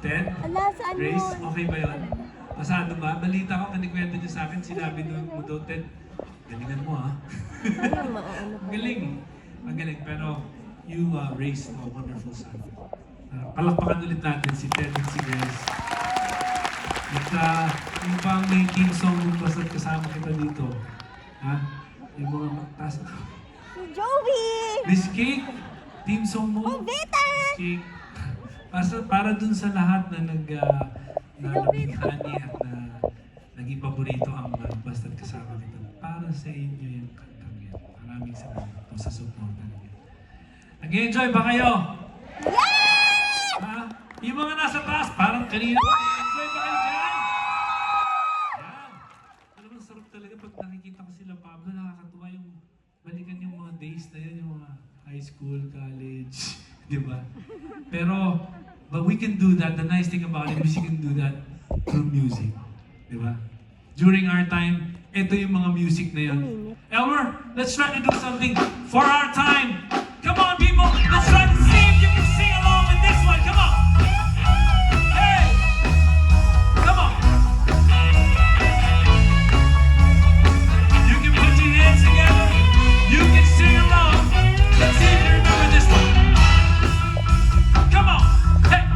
Ted? Ala, saan Grace, yun? okay ba yun? Pasado ba? Balita ko, kanikwento niyo sa akin, sinabi mo daw, Ted, galingan mo ha. Ano, maano pa? Magaling. Magaling. Pero you raised a wonderful son. Palakpakan ulit natin si Ted at si Grace. At yung pang may team song mo basta't kasama kita dito. Ha? Yung mga taas. Si Joey! Miss Cake, team song mo. Oh, Vita! Miss Cake. Para dun sa lahat na nabighani at naging paborito ang basta't kasama kita. Para sa inyo yung kantang yan. Maraming salamat po sa support talaga. Nag-enjoy ba kayo? Yeah! Ha? Yung mga nasa taas, parang kanina pa. Enjoy ba kayo dyan? Yan. Alam mo, sarap talaga pag nakikita ko sila, Pablo, nakakatuwa yung balikan yung mga days na yun, yung mga high school, college, di ba? Pero, but we can do that. The nice thing about it is we can do that through music. Di ba? During our time, ito yung mga music na yun. Elmer, let's try to do something for our time. Come on, people. Let's try to see if you can sing along with this one. Come on. Hey. Come on. You can put your hands together. You can sing along. Let's see if you remember this one. Come on. Hey.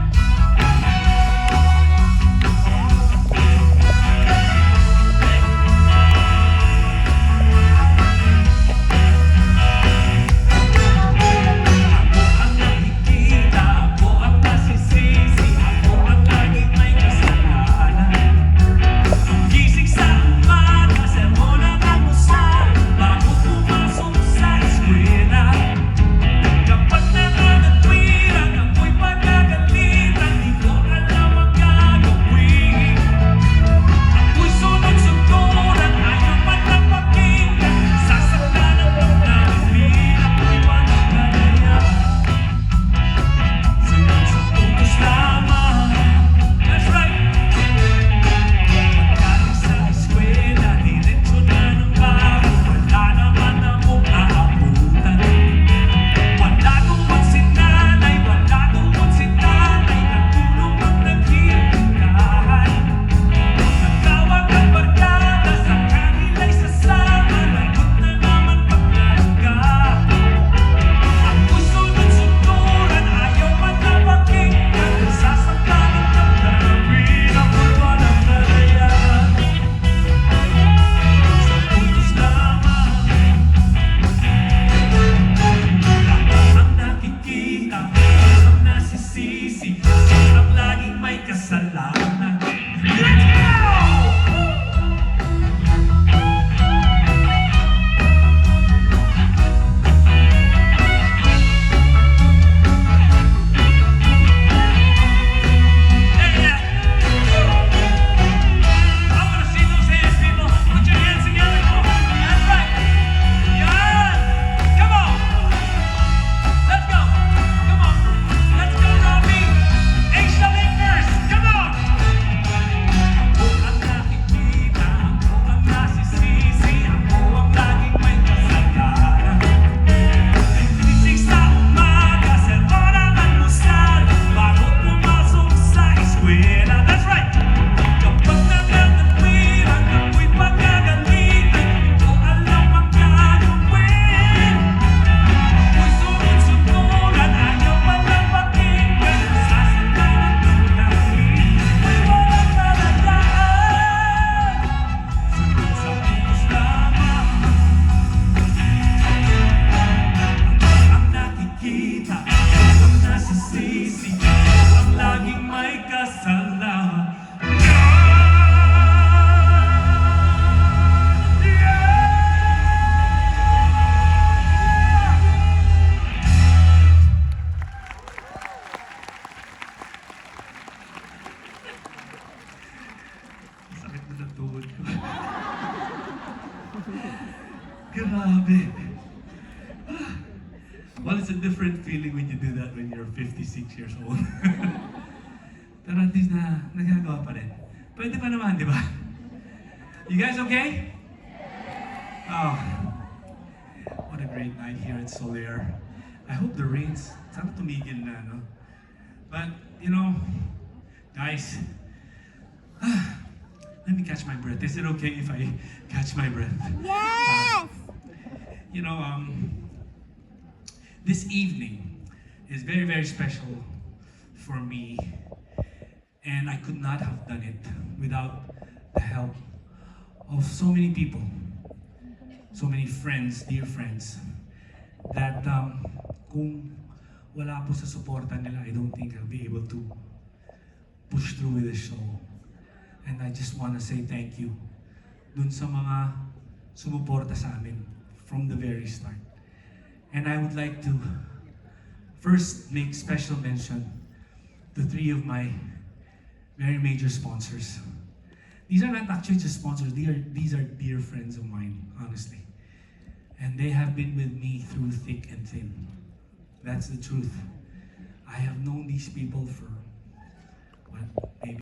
Grabe. Well, it's a different feeling when you do that when you're 56 years old. Pero at least nagagawa pa rin. Pwede pa naman, di ba? You guys okay? Oh, what a great night here at Soler. I hope the rains, sana tumigil na, no? But, you know, Guys, let me catch my breath. Is it okay if I catch my breath? Yes! You know, this evening is very, very special for me. And I could not have done it without the help of so many people, so many friends, dear friends, that kung wala po sa suporta nila, I don't think I'll be able to push through with the show. And I just want to say thank you dun sa mga sumuporta sa amin from the very start. And I would like to first make special mention to three of my very major sponsors. These are not actually just sponsors, these are dear friends of mine, honestly. And they have been with me through thick and thin. That's the truth. I have known these people for